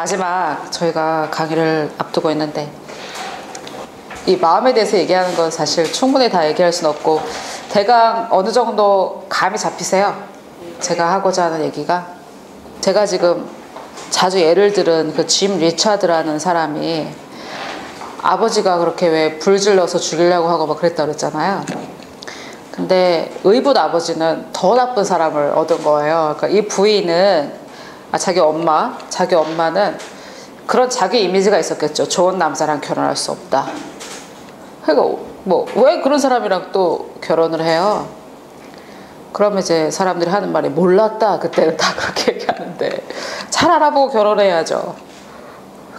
마지막 저희가 강의를 앞두고 있는데 이 마음에 대해서 얘기하는 건 사실 충분히 다 얘기할 수는 없고 대강 어느 정도 감이 잡히세요? 제가 하고자 하는 얘기가 제가 지금 자주 예를 들은 그 짐 리차드라는 사람이 아버지가 그렇게 왜 불질러서 죽이려고 하고 막 그랬다고 그랬잖아요. 근데 의붓 아버지는 더 나쁜 사람을 얻은 거예요. 그러니까 이 부인은 자기 엄마는 그런 자기 이미지가 있었겠죠. 좋은 남자랑 결혼할 수 없다. 그러니까 뭐 왜 그런 사람이랑 또 결혼을 해요? 그러면 이제 사람들이 하는 말이 몰랐다. 그때는 다 그렇게 얘기하는데 잘 알아보고 결혼해야죠.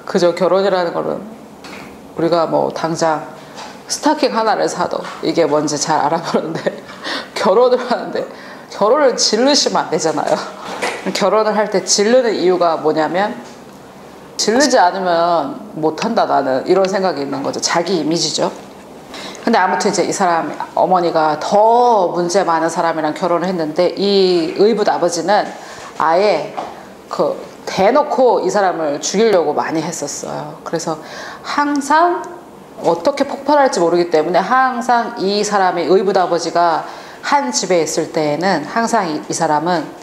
그저 결혼이라는 거는 우리가 뭐 당장 스타킹 하나를 사도 이게 뭔지 잘 알아보는데 결혼을 하는데 결혼을 지르시면 안 되잖아요. 결혼을 할 때 지르는 이유가 뭐냐면 지르지 않으면 못한다 나는 이런 생각이 있는 거죠. 자기 이미지죠. 근데 아무튼 이제 이 사람 어머니가 더 문제 많은 사람이랑 결혼을 했는데 이 의붓 아버지는 아예 대놓고 이 사람을 죽이려고 많이 했었어요. 그래서 항상 어떻게 폭발할지 모르기 때문에 항상 이 사람의 의붓 아버지가 한 집에 있을 때에는 항상 이 사람은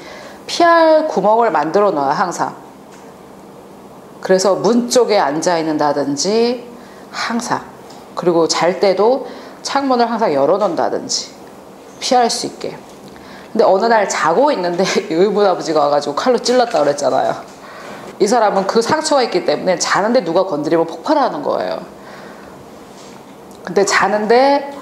피할 구멍을 만들어 놔요. 항상. 그래서 문 쪽에 앉아 있는다든지 항상. 그리고 잘 때도 창문을 항상 열어놓는다든지 피할 수 있게. 근데 어느 날 자고 있는데 의붓 아버지가 와가지고 칼로 찔렀다고 그랬잖아요. 이 사람은 그 상처가 있기 때문에 자는데 누가 건드리면 폭발하는 거예요. 근데 자는데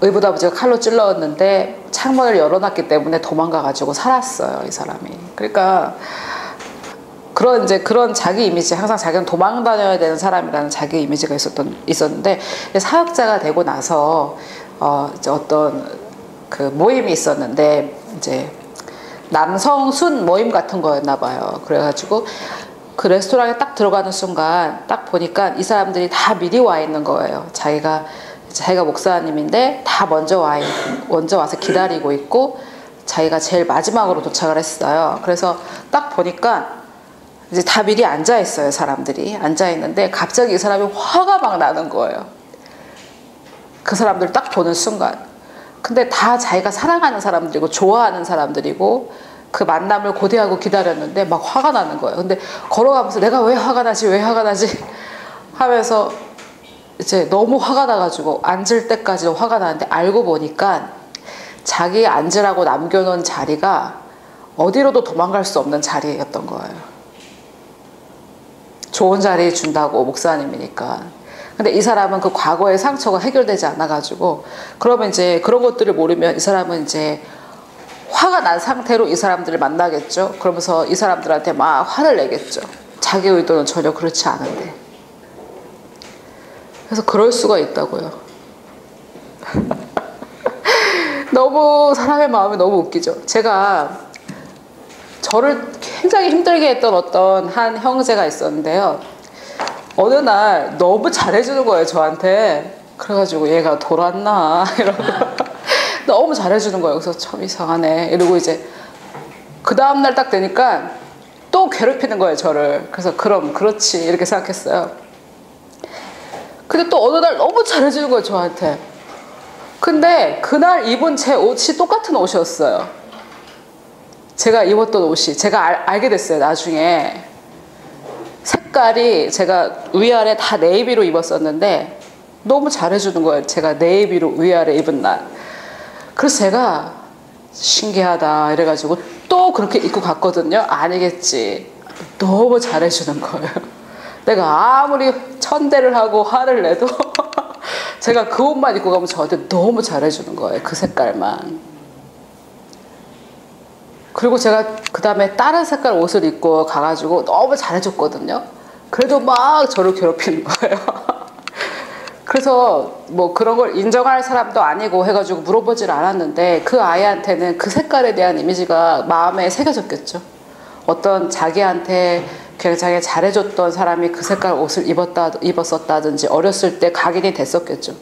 의붓 아버지가 칼로 찔렀는데 창문을 열어놨기 때문에 도망가가지고 살았어요. 이 사람이. 그러니까 그런 자기 이미지, 항상 자기는 도망 다녀야 되는 사람이라는 자기 이미지가 있었는데 사역자가 되고 나서 이제 어떤 그 모임이 있었는데 이제 남성 순 모임 같은 거였나 봐요. 그래가지고 그 레스토랑에 딱 들어가는 순간 딱 보니까 이 사람들이 다 미리 와 있는 거예요. 자기가 목사님인데 다 먼저 와서 기다리고 있고 자기가 제일 마지막으로 도착을 했어요. 그래서 딱 보니까 이제 다 미리 앉아 있어요. 사람들이 앉아 있는데 갑자기 이 사람이 화가 막 나는 거예요. 그 사람들 딱 보는 순간. 근데 다 자기가 사랑하는 사람들이고 좋아하는 사람들이고 그 만남을 고대하고 기다렸는데 막 화가 나는 거예요. 근데 걸어가면서 내가 왜 화가 나지 하면서 이제 너무 화가 나가지고 앉을 때까지도 화가 나는데 알고 보니까 자기 앉으라고 남겨놓은 자리가 어디로도 도망갈 수 없는 자리였던 거예요. 좋은 자리 준다고 목사님이니까. 근데 이 사람은 그 과거의 상처가 해결되지 않아가지고 그러면 이제 그런 것들을 모르면 이 사람은 이제 화가 난 상태로 이 사람들을 만나겠죠. 그러면서 이 사람들한테 막 화를 내겠죠. 자기 의도는 전혀 그렇지 않은데. 그래서 그럴 수가 있다고요. 너무 사람의 마음이 너무 웃기죠. 제가 저를 굉장히 힘들게 했던 어떤 한 형제가 있었는데요. 어느 날 너무 잘해주는 거예요, 저한테. 그래가지고 얘가 돌았나 이러고 너무 잘해주는 거예요. 그래서 참 이상하네 이러고 이제 그 다음날 딱 되니까 또 괴롭히는 거예요, 저를. 그래서 그럼 그렇지 이렇게 생각했어요. 근데 또 어느 날 너무 잘해주는 거예요, 저한테. 근데 그날 입은 제 옷이 똑같은 옷이었어요. 제가 입었던 옷이. 제가 알게 됐어요, 나중에. 색깔이 제가 위아래 다 네이비로 입었었는데 너무 잘해주는 거예요. 제가 네이비로 위아래 입은 날. 그래서 제가 신기하다 이래가지고 또 그렇게 입고 갔거든요. 아니겠지. 너무 잘해주는 거예요. 내가 아무리 천대를 하고 화를 내도 제가 그 옷만 입고 가면 저한테 너무 잘해주는 거예요. 그 색깔만. 그리고 제가 그 다음에 다른 색깔 옷을 입고 가가지고 너무 잘해줬거든요. 그래도 막 저를 괴롭히는 거예요. 그래서 뭐 그런 걸 인정할 사람도 아니고 해가지고 물어보질 않았는데 그 아이한테는 그 색깔에 대한 이미지가 마음에 새겨졌겠죠. 어떤 자기한테 굉장히 잘해줬던 사람이 그 색깔 옷을 입었었다든지 어렸을 때 각인이 됐었겠죠.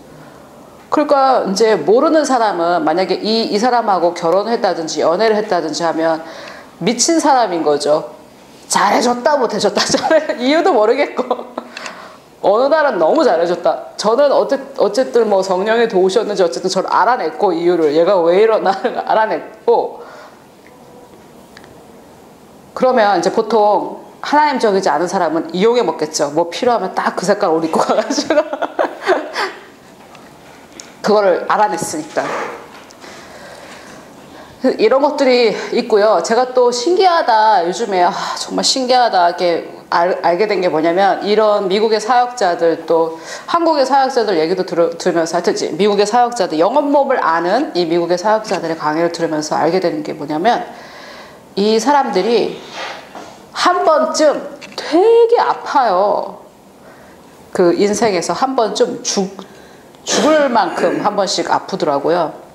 그러니까 이제 모르는 사람은 만약에 이 사람하고 결혼을 했다든지 연애를 했다든지 하면 미친 사람인 거죠. 잘해줬다 못해줬다 이유도 모르겠고 어느 날은 너무 잘해줬다. 저는 어쨌든 뭐 성령이 도우셨는지 어쨌든 저를 알아냈고 이유를 얘가 왜 이러나를 알아냈고 그러면 이제 보통 하나님적이지 않은 사람은 이용해 먹겠죠. 뭐 필요하면 딱 그 색깔 옷 입고 가가지고 그거를 알아냈으니까. 이런 것들이 있고요. 제가 또 신기하다 요즘에 정말 신기하다게 알게 된 게 뭐냐면 이런 미국의 사역자들 또 한국의 사역자들 얘기도 들으면서 하여튼 미국의 사역자들 영업 몸을 아는 이 미국의 사역자들의 강의를 들으면서 알게 되는 게 뭐냐면 이 사람들이 한 번쯤 되게 아파요. 그 인생에서 한 번쯤 죽을 만큼 한 번씩 아프더라고요.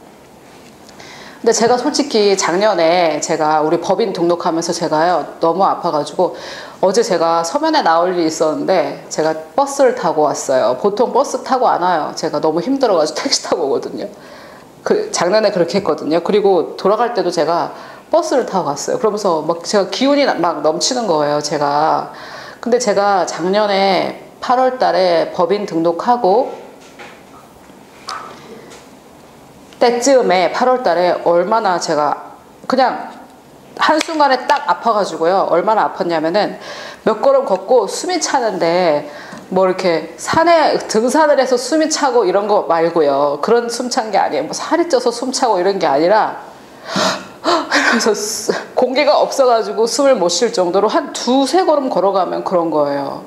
근데 제가 솔직히 작년에 제가 우리 법인 등록하면서 제가요 너무 아파가지고 어제 제가 서면에 나올 일이 있었는데 제가 버스를 타고 왔어요. 보통 버스 타고 안 와요. 제가 너무 힘들어가지고 택시 타고 오거든요. 작년에 그렇게 했거든요. 그리고 돌아갈 때도 제가 버스를 타고 갔어요. 그러면서 막 제가 기운이 막 넘치는 거예요. 근데 제가 작년에 8월 달에 법인 등록하고 때쯤에 8월 달에 얼마나 제가 그냥 한순간에 딱 아파가지고요. 얼마나 아팠냐면은 몇 걸음 걷고 숨이 차는데 뭐 이렇게 산에 등산을 해서 숨이 차고 이런 거 말고요. 그런 숨 찬 게 아니에요. 뭐 살이 쪄서 숨 차고 이런 게 아니라 그래서 공기가 없어가지고 숨을 못 쉴 정도로 한 두세 걸음 걸어가면 그런 거예요.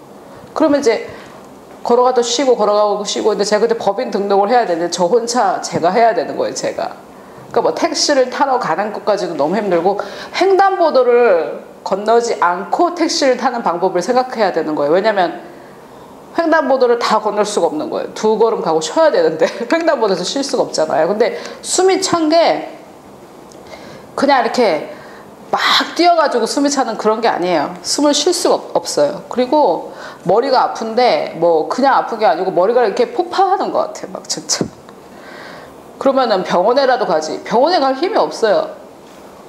그러면 이제 걸어가도 쉬고 걸어가고 쉬고 근데 제가 그때 법인 등록을 해야 되는데 저 혼자 제가 해야 되는 거예요. 그러니까 뭐 택시를 타러 가는 것까지도 너무 힘들고 횡단보도를 건너지 않고 택시를 타는 방법을 생각해야 되는 거예요. 왜냐면 횡단보도를 다 건널 수가 없는 거예요. 두 걸음 가고 쉬어야 되는데 횡단보도에서 쉴 수가 없잖아요. 근데 숨이 찬 게 그냥 이렇게 막 뛰어가지고 숨이 차는 그런 게 아니에요. 숨을 쉴 수가 없어요. 그리고 머리가 아픈데 뭐 그냥 아픈 게 아니고 머리가 이렇게 폭파하는 것 같아요. 막 진짜. 그러면은 병원에라도 가지. 병원에 갈 힘이 없어요.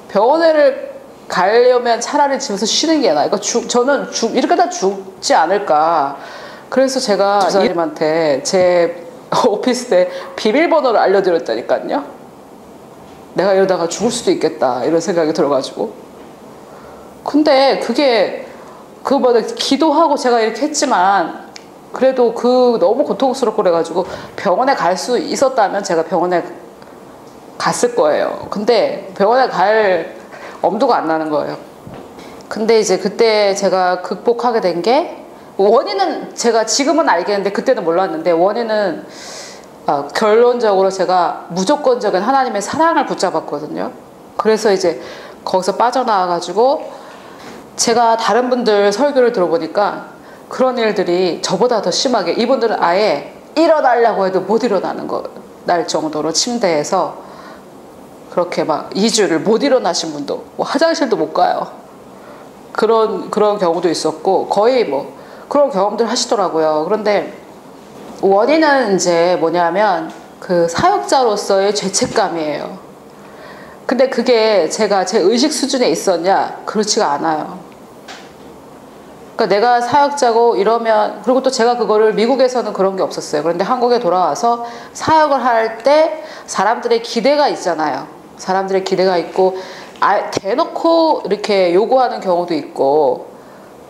병원에를 가려면 차라리 집에서 쉬는 게 나아요. 그러니까 저는 이렇게 다 죽지 않을까. 그래서 제가 집사님한테 제 오피스에 비밀번호를 알려드렸다니까요. 내가 이러다가 죽을 수도 있겠다 이런 생각이 들어가지고 근데 그거보다 기도하고 제가 이렇게 했지만 그래도 너무 고통스럽고 그래가지고 병원에 갈 수 있었다면 제가 병원에 갔을 거예요. 근데 병원에 갈 엄두가 안 나는 거예요. 근데 이제 그때 제가 극복하게 된 게 원인은 제가 지금은 알겠는데 그때는 몰랐는데 원인은 결론적으로 제가 무조건적인 하나님의 사랑을 붙잡았거든요. 그래서 이제 거기서 빠져나와가지고 제가 다른 분들 설교를 들어보니까 그런 일들이 저보다 더 심하게 이분들은 아예 일어나려고 해도 못 날 정도로 침대에서 그렇게 막 2주를 못 일어나신 분도 뭐 화장실도 못 가요. 그런 경우도 있었고 거의 뭐 그런 경험들 하시더라고요. 그런데 원인은 이제 뭐냐면 그 사역자로서의 죄책감이에요. 근데 그게 제가 제 의식 수준에 있었냐? 그렇지가 않아요. 그러니까 내가 사역자고 이러면 그리고 또 제가 그거를 미국에서는 그런 게 없었어요. 그런데 한국에 돌아와서 사역을 할 때 사람들의 기대가 있잖아요. 사람들의 기대가 있고 대놓고 이렇게 요구하는 경우도 있고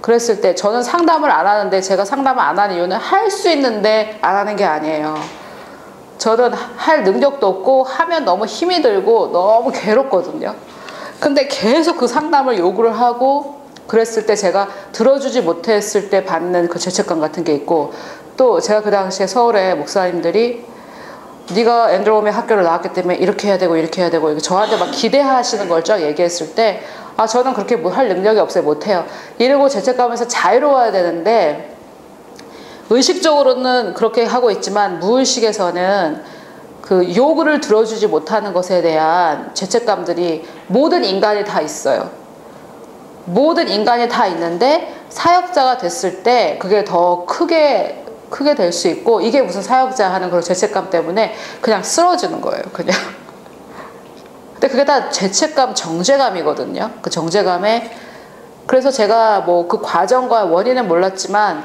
그랬을 때 저는 상담을 안 하는데 제가 상담을 안 하는 이유는 할 수 있는데 안 하는 게 아니에요. 저는 할 능력도 없고 하면 너무 힘이 들고 너무 괴롭거든요. 근데 계속 그 상담을 요구를 하고 그랬을 때 제가 들어주지 못했을 때 받는 그 죄책감 같은 게 있고 또 제가 그 당시에 서울에 목사님들이 네가 앤드로움의 학교를 나왔기 때문에 이렇게 해야 되고 이렇게 해야 되고 저한테 막 기대하시는 걸 쫙 얘기했을 때 저는 그렇게 할 능력이 없어요. 못해요. 이러고 죄책감에서 자유로워야 되는데 의식적으로는 그렇게 하고 있지만 무의식에서는 그 요구를 들어주지 못하는 것에 대한 죄책감들이 모든 인간이 다 있어요. 모든 인간이 다 있는데 사역자가 됐을 때 그게 더 크게 될 수 있고 이게 무슨 사역자 하는 그런 죄책감 때문에 그냥 쓰러지는 거예요. 그냥. 근데 그게 다 죄책감, 정죄감이거든요. 그 정죄감에 그래서 제가 뭐 그 과정과 원인은 몰랐지만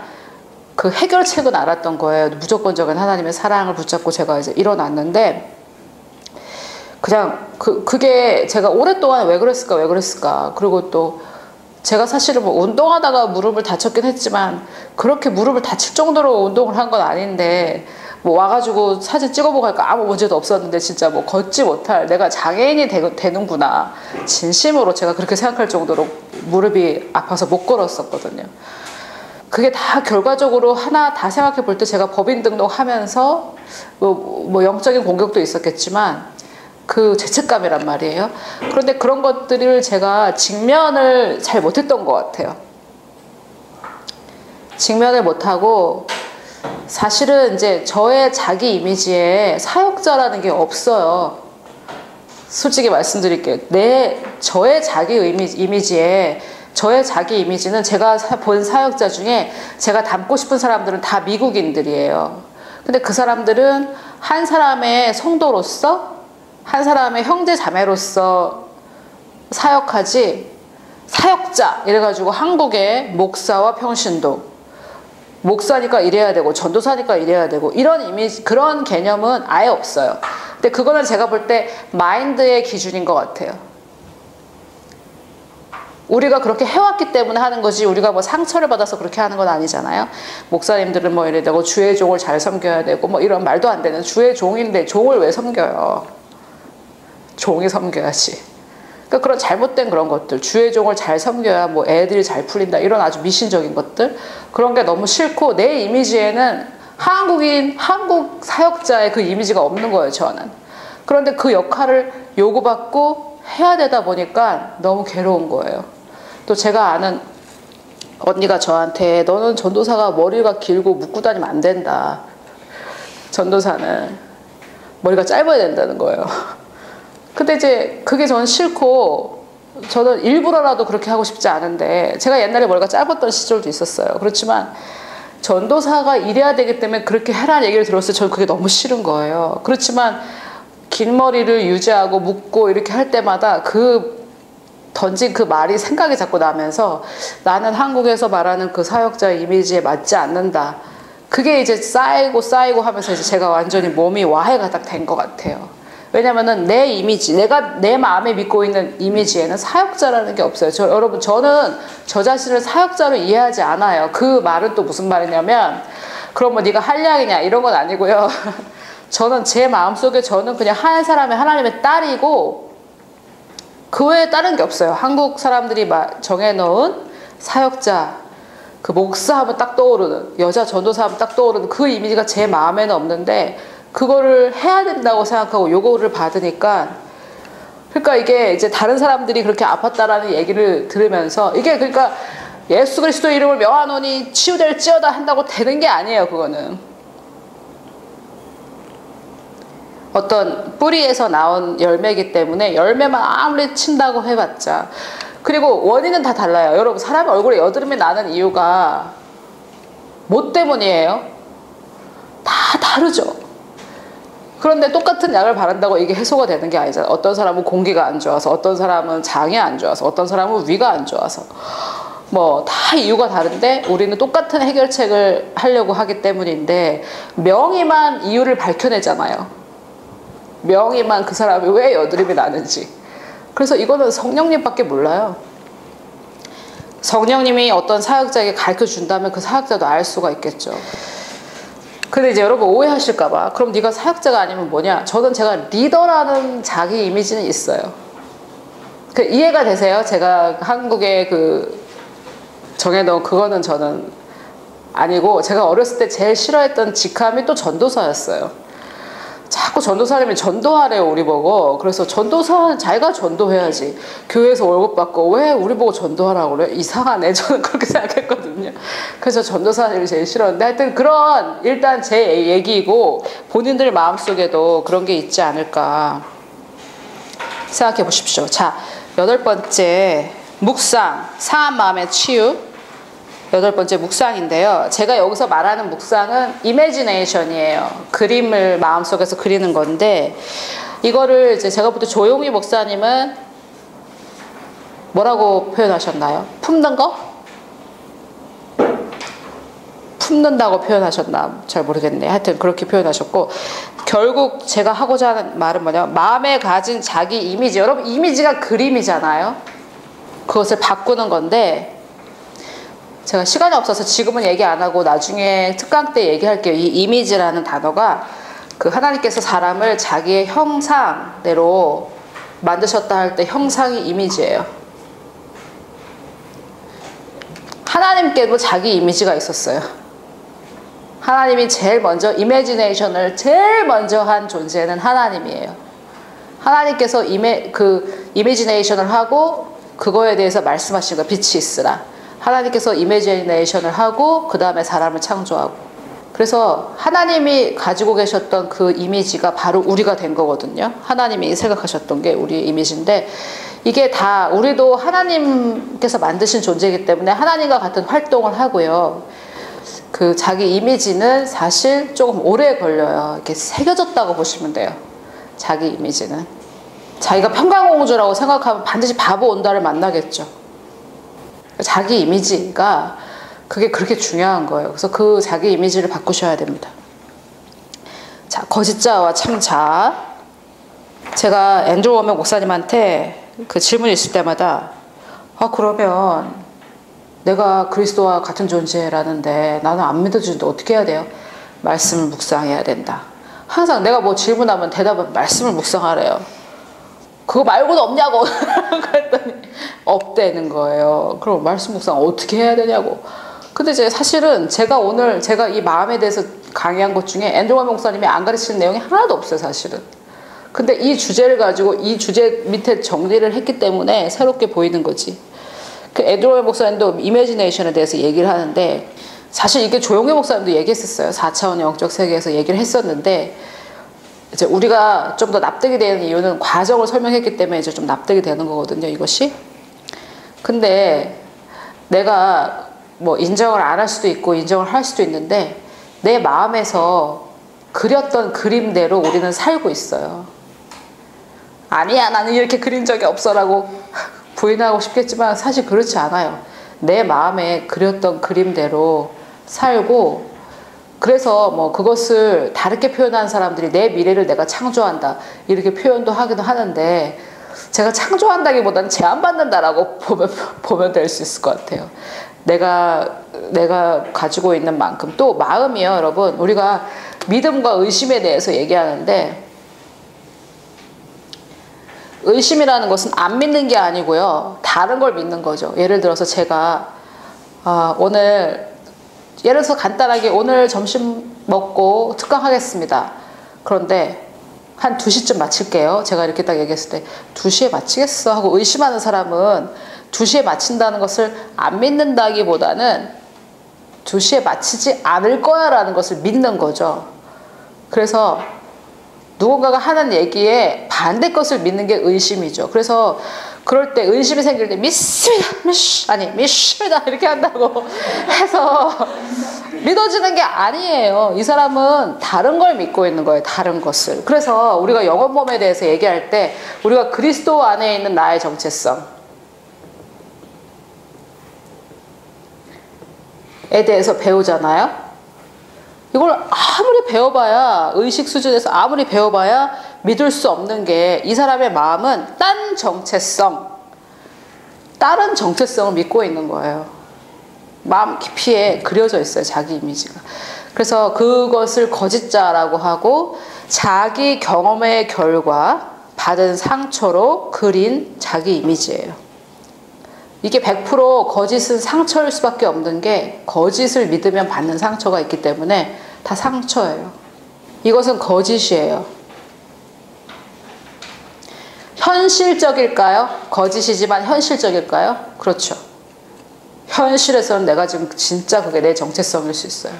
그 해결책은 알았던 거예요. 무조건적인 하나님의 사랑을 붙잡고 제가 이제 일어났는데, 그냥 그게 제가 오랫동안 왜 그랬을까. 그리고 또 제가 사실은 뭐 운동하다가 무릎을 다쳤긴 했지만 그렇게 무릎을 다칠 정도로 운동을 한 건 아닌데, 뭐 와가지고 사진 찍어보고 하니까 아무 문제도 없었는데 진짜 뭐 걷지 못할, 내가 장애인이 되는구나, 진심으로 제가 그렇게 생각할 정도로 무릎이 아파서 못 걸었었거든요. 그게 다 결과적으로 하나 다 생각해 볼 때 제가 법인 등록하면서 뭐 영적인 공격도 있었겠지만 그 죄책감이란 말이에요. 그런데 그런 것들을 제가 직면을 잘 못했던 것 같아요. 직면을 못하고, 사실은 이제 저의 자기 이미지에 사역자라는 게 없어요. 솔직히 말씀드릴게요. 저의 자기 이미지에, 저의 자기 이미지는 제가 본 사역자 중에 제가 닮고 싶은 사람들은 다 미국인들이에요. 근데 그 사람들은 한 사람의 성도로서, 한 사람의 형제 자매로서 사역하지, 사역자 이래가지고 한국의 목사와 평신도, 목사니까 이래야 되고 전도사니까 이래야 되고 이런 이미지, 그런 개념은 아예 없어요. 근데 그거는 제가 볼 때 마인드의 기준인 것 같아요. 우리가 그렇게 해왔기 때문에 하는 거지, 우리가 뭐 상처를 받아서 그렇게 하는 건 아니잖아요. 목사님들은 뭐 이래 되고 주의 종을 잘 섬겨야 되고 뭐 이런 말도 안 되는, 주의 종인데 종을 왜 섬겨요? 종이 섬겨야지. 그러니까 그런 잘못된 그런 것들, 주의 종을 잘 섬겨야 뭐 애들이 잘 풀린다, 이런 아주 미신적인 것들, 그런 게 너무 싫고, 내 이미지에는 한국 사역자의 그 이미지가 없는 거예요, 저는. 그런데 그 역할을 요구받고 해야 되다 보니까 너무 괴로운 거예요. 또 제가 아는 언니가 저한테, 너는 전도사가 머리가 길고 묶고 다니면 안 된다. 전도사는 머리가 짧아야 된다는 거예요. 근데 이제 그게 저는 싫고, 저는 일부러라도 그렇게 하고 싶지 않은데, 제가 옛날에 머리가 짧았던 시절도 있었어요. 그렇지만 전도사가 이래야 되기 때문에 그렇게 해라는 얘기를 들었을 때 저는 그게 너무 싫은 거예요. 그렇지만 긴 머리를 유지하고 묶고 이렇게 할 때마다 던진 그 말이 생각이 자꾸 나면서, 나는 한국에서 말하는 그 사역자의 이미지에 맞지 않는다. 그게 이제 쌓이고 하면서 이제 제가 완전히 몸이 와해가 딱 된 것 같아요. 왜냐면은 내 이미지, 내가 내 마음에 믿고 있는 이미지에는 사역자라는 게 없어요. 여러분, 저는 저 자신을 사역자로 이해하지 않아요. 그 말은 또 무슨 말이냐면, 그럼 뭐 네가 한량이냐 이런 건 아니고요. 저는 제 마음속에, 저는 그냥 한 사람의 하나님의 딸이고 그 외에 다른 게 없어요. 한국 사람들이 정해놓은 사역자, 그 목사 하면 딱 떠오르는, 여자 전도사 하면 딱 떠오르는 그 이미지가 제 마음에는 없는데, 그거를 해야 된다고 생각하고 요구를 받으니까, 그러니까 이게 이제 다른 사람들이 그렇게 아팠다라는 얘기를 들으면서, 이게 그러니까 예수 그리스도 이름을 명하노니 치유될지어다 한다고 되는 게 아니에요. 그거는 어떤 뿌리에서 나온 열매이기 때문에, 열매만 아무리 친다고 해봤자, 그리고 원인은 다 달라요. 여러분, 사람 얼굴에 여드름이 나는 이유가 뭐 때문이에요? 다 다르죠. 그런데 똑같은 약을 바른다고 이게 해소가 되는 게 아니잖아요. 어떤 사람은 공기가 안 좋아서, 어떤 사람은 장이 안 좋아서, 어떤 사람은 위가 안 좋아서, 뭐 다 이유가 다른데 우리는 똑같은 해결책을 하려고 하기 때문인데, 명의만 이유를 밝혀내잖아요. 명의만, 그 사람이 왜 여드름이 나는지. 그래서 이거는 성령님밖에 몰라요. 성령님이 어떤 사역자에게 가르쳐 준다면 그 사역자도 알 수가 있겠죠. 근데 이제 여러분 오해하실까봐, 그럼 네가 사역자가 아니면 뭐냐? 제가 리더라는 자기 이미지는 있어요. 이해가 되세요? 제가 한국에 정해놓은 그거는 저는 아니고, 제가 어렸을 때 제일 싫어했던 직함이 또 전도사였어요. 자꾸 전도사님이 전도하래요, 우리 보고. 그래서 전도사는 자기가 전도해야지, 교회에서 월급 받고 왜 우리 보고 전도하라고 그래? 이상하네. 저는 그렇게 생각했거든요. 그래서 전도사님이 제일 싫었는데, 하여튼 그런, 일단 제 얘기이고 본인들 마음속에도 그런 게 있지 않을까 생각해 보십시오. 자, 8번째 묵상, 상한 마음의 치유. 8번째 묵상인데요. 제가 여기서 말하는 묵상은 이미지네이션이에요. 그림을 마음속에서 그리는 건데, 이거를 이제 제가 볼 때 조용희 목사님은 뭐라고 표현하셨나요? 품는 거? 품는다고 표현하셨나 잘 모르겠네. 하여튼 그렇게 표현하셨고, 결국 제가 하고자 하는 말은 뭐냐면, 마음에 가진 자기 이미지, 여러분 이미지가 그림이잖아요. 그것을 바꾸는 건데, 제가 시간이 없어서 지금은 얘기 안 하고 나중에 특강 때 얘기할게요. 이 이미지라는 단어가 그 하나님께서 사람을 자기의 형상대로 만드셨다 할 때 형상이 이미지예요. 하나님께도 자기 이미지가 있었어요. 하나님이 제일 먼저 이미지네이션을 제일 먼저 한 존재는 하나님이에요. 하나님께서 이미지네이션을 하고 그거에 대해서 말씀하신 거, 빛이 있으라. 하나님께서 이미지네이션을 하고 그 다음에 사람을 창조하고, 그래서 하나님이 가지고 계셨던 그 이미지가 바로 우리가 된 거거든요. 하나님이 생각하셨던 게 우리의 이미지인데, 이게 다 우리도 하나님께서 만드신 존재이기 때문에 하나님과 같은 활동을 하고요. 그 자기 이미지는 사실 조금 오래 걸려요. 이렇게 새겨졌다고 보시면 돼요. 자기 이미지는. 자기가 평강공주라고 생각하면 반드시 바보 온다를 만나겠죠. 자기 이미지가 그게 그렇게 중요한 거예요. 그래서 그 자기 이미지를 바꾸셔야 됩니다. 자, 거짓자와 참자. 제가 앤드루 워먼 목사님한테 그 질문이 있을 때마다, 그러면 내가 그리스도와 같은 존재라는데 나는 안 믿어주는데 어떻게 해야 돼요? 말씀을 묵상해야 된다. 항상 내가 뭐 질문하면 대답은 말씀을 묵상하래요. 그거 말고도 없냐고. 그랬더니 없대는 거예요. 그럼 말씀 묵상 어떻게 해야 되냐고. 근데 이제 사실은 제가 이 마음에 대해서 강의한 것 중에 앤드루 워먼 목사님이 안 가르치는 내용이 하나도 없어요, 사실은. 근데 이 주제를 가지고 이 주제 밑에 정리를 했기 때문에 새롭게 보이는 거지. 그 앤드루 워먼 목사님도 이미지네이션에 대해서 얘기를 하는데, 사실 이게 조용해 목사님도 얘기했었어요. 4차원 영적 세계에서 얘기를 했었는데, 이제 우리가 좀 더 납득이 되는 이유는 과정을 설명했기 때문에 이제 좀 납득이 되는 거거든요, 이것이. 근데 내가 뭐 인정을 안 할 수도 있고 인정을 할 수도 있는데, 내 마음에서 그렸던 그림대로 우리는 살고 있어요. 아니야, 나는 이렇게 그린 적이 없어라고 부인하고 싶겠지만 사실 그렇지 않아요. 내 마음에 그렸던 그림대로 살고, 그래서 뭐 그것을 다르게 표현하는 사람들이 내 미래를 내가 창조한다 이렇게 표현도 하기도 하는데, 제가 창조한다기보다는 제한받는다라고 보면 될 수 있을 것 같아요. 내가 가지고 있는 만큼. 또 마음이요, 여러분. 우리가 믿음과 의심에 대해서 얘기하는데, 의심이라는 것은 안 믿는 게 아니고요, 다른 걸 믿는 거죠. 예를 들어서 제가 예를 들어서 간단하게 오늘 점심 먹고 특강하겠습니다. 그런데 한 2시쯤 마칠게요. 제가 이렇게 딱 얘기했을 때 2시에 마치겠어 하고 의심하는 사람은 2시에 마친다는 것을 안 믿는다기보다는 2시에 마치지 않을 거야 라는 것을 믿는 거죠. 그래서 누군가가 하는 얘기에 반대 것을 믿는 게 의심이죠. 그래서 그럴 때 의심이 생길 때 믿습니다 이렇게 한다고 해서 믿어지는 게 아니에요. 이 사람은 다른 걸 믿고 있는 거예요. 다른 것을. 그래서 우리가 영혼몸에 대해서 얘기할 때 우리가 그리스도 안에 있는 나의 정체성에 대해서 배우잖아요. 이걸 아무리 배워봐야, 의식 수준에서 아무리 배워봐야 믿을 수 없는 게, 이 사람의 마음은 다른 정체성을 믿고 있는 거예요. 마음 깊이에 그려져 있어요, 자기 이미지가. 그래서 그것을 거짓자라고 하고, 자기 경험의 결과 받은 상처로 그린 자기 이미지예요. 이게 100% 거짓은 상처일 수밖에 없는 게, 거짓을 믿으면 받는 상처가 있기 때문에 다 상처예요. 이것은 거짓이에요. 현실적일까요? 거짓이지만 현실적일까요? 그렇죠. 현실에서는 내가 지금 진짜 그게 내 정체성일 수 있어요.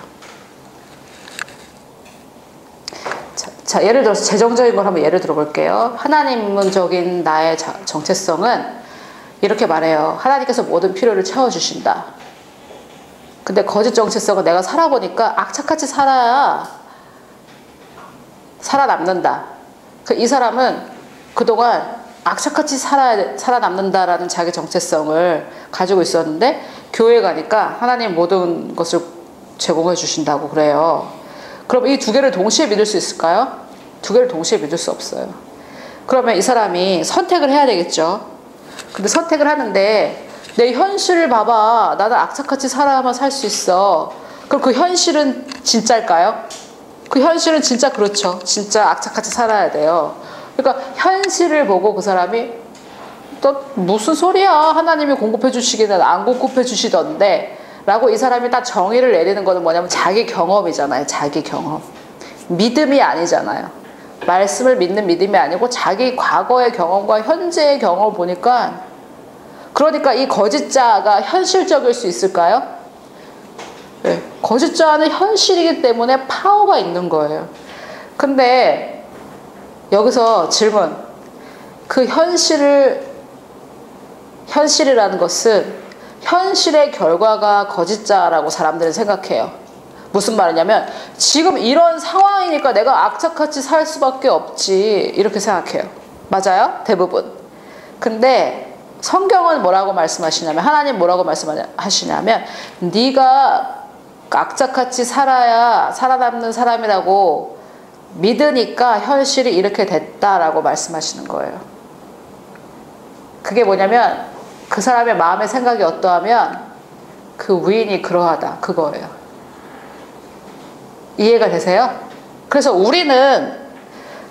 자, 예를 들어서 재정적인 걸 한번 예를 들어 볼게요. 하나님적인 나의 정체성은 이렇게 말해요. 하나님께서 모든 필요를 채워주신다. 근데 거짓 정체성은 내가 살아보니까 악착같이 살아야 살아남는다. 이 사람은 그동안 악착같이 살아남는다라는 자기 정체성을 가지고 있었는데 교회 가니까 하나님 모든 것을 제공해 주신다고 그래요. 그럼 이 두 개를 동시에 믿을 수 있을까요? 두 개를 동시에 믿을 수 없어요. 그러면 이 사람이 선택을 해야 되겠죠. 근데 선택을 하는데 내 현실을 봐봐. 나는 악착같이 살아야만 살 수 있어. 그럼 그 현실은 진짜일까요? 그 현실은 진짜 그렇죠. 진짜 악착같이 살아야 돼요. 그러니까 현실을 보고 그 사람이 또 무슨 소리야. 하나님이 공급해 주시기는 안 공급해 주시던데 라고 이 사람이 딱 정의를 내리는 거는 뭐냐면 자기 경험이잖아요. 자기 경험. 믿음이 아니잖아요. 말씀을 믿는 믿음이 아니고 자기 과거의 경험과 현재의 경험을 보니까 그러니까 이 거짓자가 현실적일 수 있을까요? 네. 거짓자는 현실이기 때문에 파워가 있는 거예요. 근데 여기서 질문. 그 현실이라는 것은 현실의 결과가 거짓자라고 사람들은 생각해요. 무슨 말이냐면 지금 이런 상황이니까 내가 악착같이 살 수밖에 없지 이렇게 생각해요. 맞아요? 대부분. 근데 성경은 뭐라고 말씀하시냐면 하나님 뭐라고 말씀하시냐면 네가 악착같이 살아야 살아남는 사람이라고 믿으니까 현실이 이렇게 됐다라고 말씀하시는 거예요. 그게 뭐냐면 그 사람의 마음의 생각이 어떠하면 그 위인이 그러하다 그거예요. 이해가 되세요? 그래서 우리는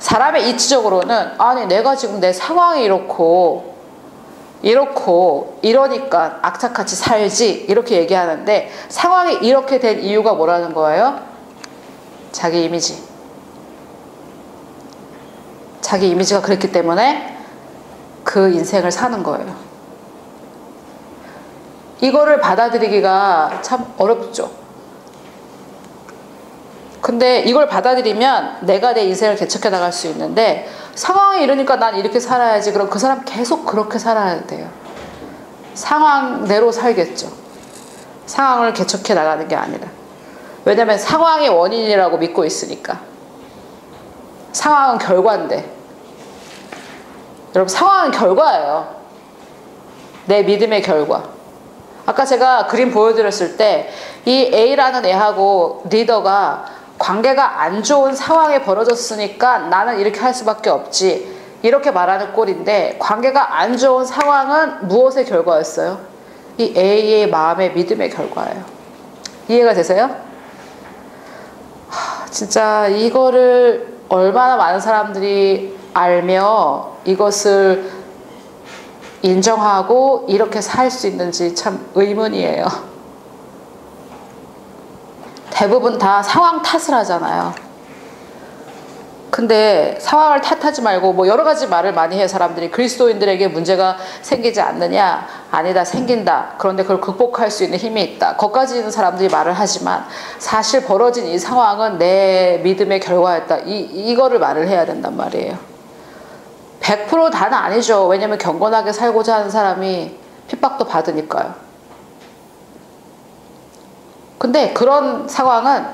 사람의 이치적으로는 아니 내가 지금 내 상황이 이렇고 이러니까 악착같이 살지 이렇게 얘기하는데 상황이 이렇게 된 이유가 뭐라는 거예요? 자기 이미지. 자기 이미지가 그랬기 때문에 그 인생을 사는 거예요. 이거를 받아들이기가 참 어렵죠. 근데 이걸 받아들이면 내가 내 인생을 개척해 나갈 수 있는데 상황이 이러니까 난 이렇게 살아야지. 그럼 그 사람 계속 그렇게 살아야 돼요. 상황대로 살겠죠. 상황을 개척해 나가는 게 아니라. 왜냐면 상황이 원인이라고 믿고 있으니까. 상황은 결과인데. 여러분 상황은 결과예요. 내 믿음의 결과. 아까 제가 그림 보여드렸을 때 이 A라는 애하고 리더가 관계가 안 좋은 상황에 벌어졌으니까 나는 이렇게 할 수밖에 없지 이렇게 말하는 꼴인데 관계가 안 좋은 상황은 무엇의 결과였어요? 이 A의 마음의 믿음의 결과예요. 이해가 되세요? 진짜 이거를 얼마나 많은 사람들이 알며 이것을 인정하고 이렇게 살 수 있는지 참 의문이에요. 대부분 다 상황 탓을 하잖아요. 근데 상황을 탓하지 말고 뭐 여러 가지 말을 많이 해요. 사람들이 그리스도인들에게 문제가 생기지 않느냐? 아니다, 생긴다. 그런데 그걸 극복할 수 있는 힘이 있다. 거기까지는 사람들이 말을 하지만 사실 벌어진 이 상황은 내 믿음의 결과였다. 이거를 말을 해야 된단 말이에요. 100% 다는 아니죠. 왜냐면 경건하게 살고자 하는 사람이 핍박도 받으니까요. 근데 그런 상황은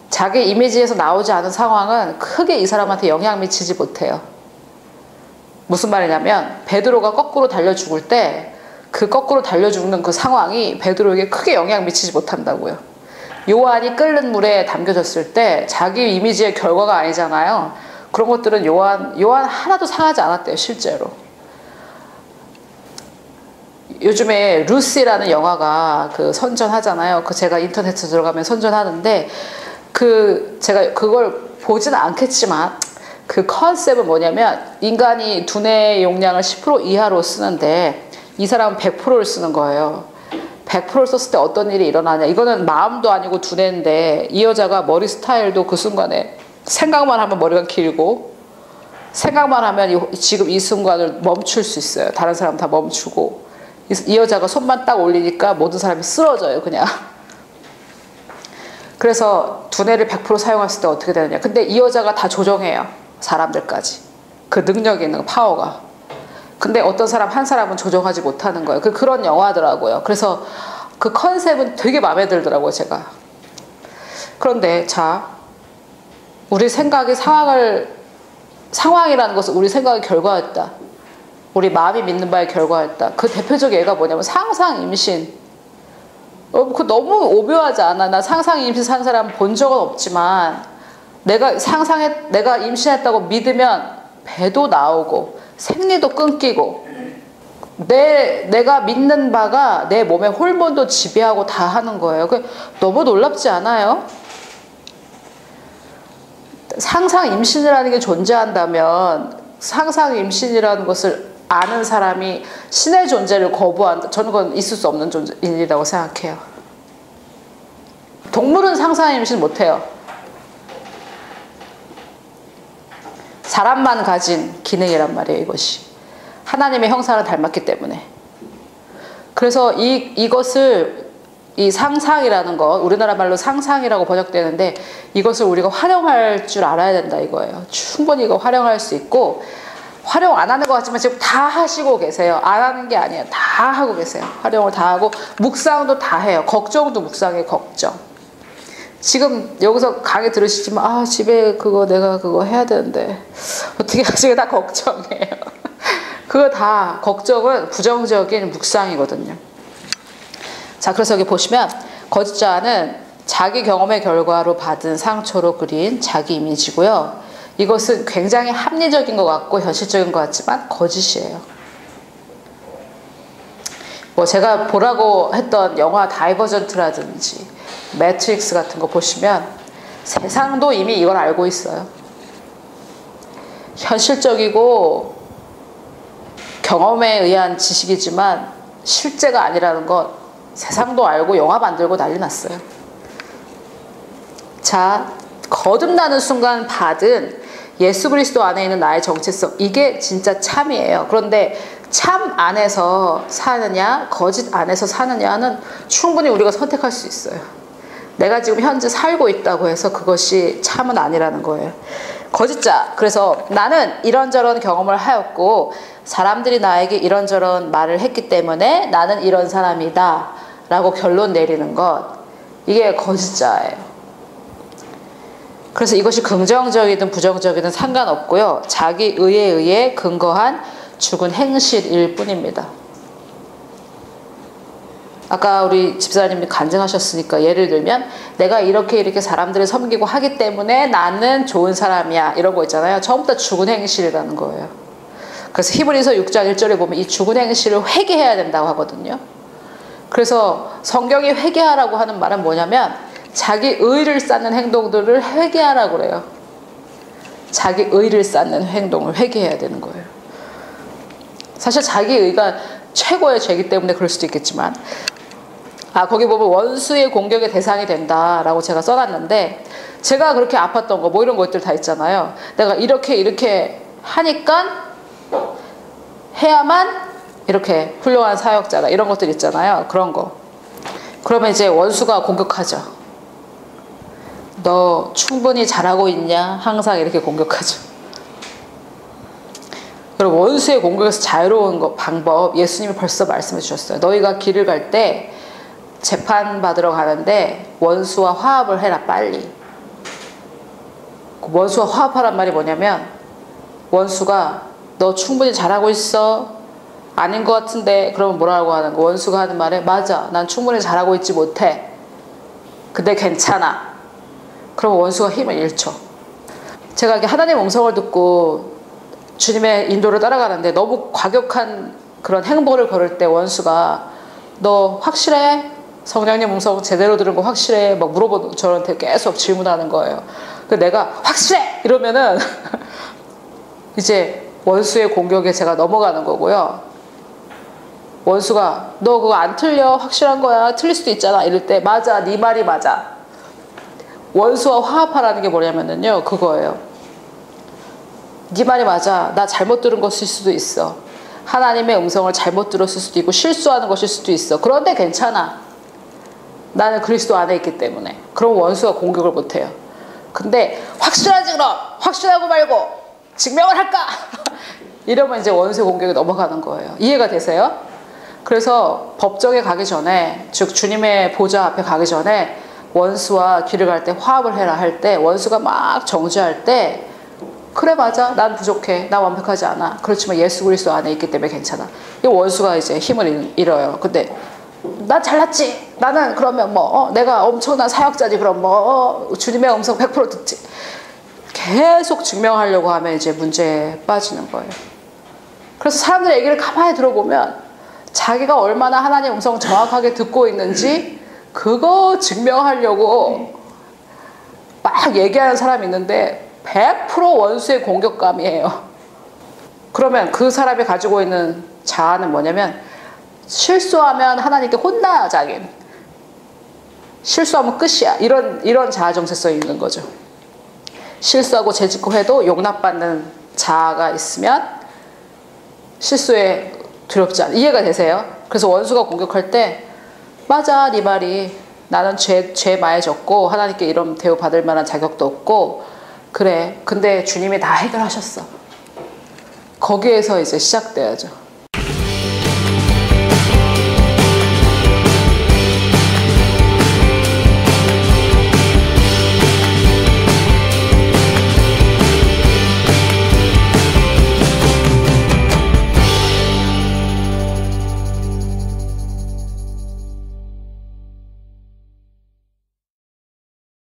자기 이미지에서 나오지 않은 상황은 크게 이 사람한테 영향 미치지 못해요. 무슨 말이냐면 베드로가 거꾸로 달려 죽을 때 그 거꾸로 달려 죽는 그 상황이 베드로에게 크게 영향 미치지 못한다고요. 요한이 끓는 물에 담겨졌을 때 자기 이미지의 결과가 아니잖아요. 그런 것들은 요한 하나도 상하지 않았대요. 실제로. 요즘에 루시라는 영화가 그 선전하잖아요. 그 제가 인터넷에 들어가면 선전하는데 제가 그걸 보지는 않겠지만 그 컨셉은 뭐냐면 인간이 두뇌 용량을 10% 이하로 쓰는데 이 사람은 100%를 쓰는 거예요. 100%를 썼을 때 어떤 일이 일어나냐. 이거는 마음도 아니고 두뇌인데 이 여자가 머리 스타일도 그 순간에 생각만 하면 머리가 길고 생각만 하면 지금 이 순간을 멈출 수 있어요. 다른 사람 다 멈추고 이 여자가 손만 딱 올리니까 모든 사람이 쓰러져요. 그냥. 그래서 두뇌를 100% 사용했을 때 어떻게 되느냐. 근데 이 여자가 다 조정해요. 사람들까지. 그 능력이 있는 파워가. 근데 어떤 사람 한 사람은 조정하지 못하는 거예요. 그런 영화더라고요. 그래서 그 컨셉은 되게 마음에 들더라고요. 제가. 그런데 자 우리 생각이 상황을 상황이라는 것은 우리 생각의 결과였다. 우리 마음이 믿는 바의 결과였다. 그 대표적 예가 뭐냐면 상상 임신. 그 너무 오묘하지 않아? 나 상상 임신 산 사람 본 적은 없지만 내가 임신했다고 믿으면 배도 나오고 생리도 끊기고 내가 믿는 바가 내 몸의 호르몬도 지배하고 다 하는 거예요. 너무 놀랍지 않아요? 상상 임신이라는 게 존재한다면 상상 임신이라는 것을 아는 사람이 신의 존재를 거부한다. 저는 그건 있을 수 없는 존재이라고 생각해요. 동물은 상상 임신 못해요. 사람만 가진 기능이란 말이에요, 이것이. 하나님의 형상을 닮았기 때문에. 그래서 이것을 이 상상이라는 것, 우리나라 말로 상상이라고 번역되는데 이것을 우리가 활용할 줄 알아야 된다 이거예요. 충분히 이거 활용할 수 있고 활용 안 하는 것 같지만 지금 다 하시고 계세요. 안 하는 게 아니에요. 다 하고 계세요. 활용을 다 하고 묵상도 다 해요. 걱정도 묵상해, 걱정. 지금 여기서 강의 들으시지만 집에 내가 그거 해야 되는데 어떻게 하지? 다 걱정이에요. 그거 다 걱정은 부정적인 묵상이거든요. 자, 그래서 여기 보시면 거짓자는 자기 경험의 결과로 받은 상처로 그린 자기 이미지고요. 이것은 굉장히 합리적인 것 같고 현실적인 것 같지만 거짓이에요. 제가 보라고 했던 영화 다이버전트라든지 매트릭스 같은 거 보시면 세상도 이미 이걸 알고 있어요. 현실적이고 경험에 의한 지식이지만 실제가 아니라는 것 세상도 알고 영화 만들고 난리 났어요. 자, 거듭나는 순간 받은 예수 그리스도 안에 있는 나의 정체성, 이게 진짜 참이에요. 그런데 참 안에서 사느냐 거짓 안에서 사느냐는 충분히 우리가 선택할 수 있어요. 내가 지금 현재 살고 있다고 해서 그것이 참은 아니라는 거예요. 거짓자, 그래서 나는 이런저런 경험을 하였고 사람들이 나에게 이런저런 말을 했기 때문에 나는 이런 사람이다 라고 결론 내리는 것, 이게 거짓자예요. 그래서 이것이 긍정적이든 부정적이든 상관없고요. 자기 의에 의해 근거한 죽은 행실일 뿐입니다. 아까 우리 집사님이 간증하셨으니까 예를 들면 내가 이렇게 사람들을 섬기고 하기 때문에 나는 좋은 사람이야 이런 거 있잖아요. 처음부터 죽은 행실이라는 거예요. 그래서 히브리서 6장 1절에 보면 이 죽은 행실을 회개해야 된다고 하거든요. 그래서 성경이 회개하라고 하는 말은 뭐냐면 자기 의를 쌓는 행동들을 회개하라고 그래요. 자기 의를 쌓는 행동을 회개해야 되는 거예요. 사실 자기 의가 최고의 죄이기 때문에 그럴 수도 있겠지만 거기 보면 원수의 공격의 대상이 된다라고 제가 써놨는데 제가 그렇게 아팠던 거 이런 것들 다 있잖아요. 내가 이렇게 하니까 해야만 이렇게 훌륭한 사역자다 이런 것들 있잖아요. 그런 거. 그러면 이제 원수가 공격하죠. 너 충분히 잘하고 있냐? 항상 이렇게 공격하죠. 그리고 원수의 공격에서 자유로운 방법 예수님이 벌써 말씀해 주셨어요. 너희가 길을 갈 때 재판받으러 가는데 원수와 화합을 해라 빨리. 원수와 화합하란 말이 뭐냐면 원수가 너 충분히 잘하고 있어? 아닌 것 같은데 그러면 뭐라고 하는 거? 원수가 하는 말에 맞아 난 충분히 잘하고 있지 못해. 근데 괜찮아. 그럼 원수가 힘을 잃죠. 제가 이렇게 하나님의 음성을 듣고 주님의 인도를 따라가는데 너무 과격한 그런 행보를 걸을 때 원수가 너 확실해? 성령님 음성 제대로 들은 거 확실해? 막 물어보는 저한테 계속 질문하는 거예요. 근데 내가 확실해! 이러면은 이제 원수의 공격에 제가 넘어가는 거고요. 원수가 너 그거 안 틀려? 확실한 거야? 틀릴 수도 있잖아. 이럴 때 맞아 네 말이 맞아. 원수와 화합하라는 게 뭐냐면요 그거예요. 네 말이 맞아. 나 잘못 들은 것일 수도 있어. 하나님의 음성을 잘못 들었을 수도 있고 실수하는 것일 수도 있어. 그런데 괜찮아. 나는 그리스도 안에 있기 때문에. 그럼 원수가 공격을 못해요. 근데 확실하지 그럼? 확실하고 말고 증명을 할까? 이러면 이제 원수의 공격에 넘어가는 거예요. 이해가 되세요? 그래서 법정에 가기 전에 즉 주님의 보좌 앞에 가기 전에 원수와 길을 갈 때 화합을 해라 할 때 원수가 막 정죄할 때 그래 맞아 난 부족해 나 완벽하지 않아 그렇지만 예수 그리스도 안에 있기 때문에 괜찮아. 이 원수가 이제 힘을 잃어요. 근데 난 잘났지 나는 그러면 뭐 내가 엄청난 사역자지 그럼 뭐 주님의 음성 100% 듣지 계속 증명하려고 하면 이제 문제에 빠지는 거예요. 그래서 사람들의 얘기를 가만히 들어보면 자기가 얼마나 하나님의 음성 정확하게 듣고 있는지 그거 증명하려고 막 얘기하는 사람이 있는데 100% 원수의 공격감이에요. 그러면 그 사람이 가지고 있는 자아는 뭐냐면 실수하면 하나님께 혼나 자기는. 실수하면 끝이야. 이런 자아 정체성이 있는 거죠. 실수하고 죄짓고 해도 용납받는 자아가 있으면 실수에 두렵지 않아. 이해가 되세요? 그래서 원수가 공격할 때 맞아 네 말이 나는 죄 많이 졌고 하나님께 이런 대우 받을 만한 자격도 없고 그래 근데 주님이 다 해결하셨어. 거기에서 이제 시작돼야죠.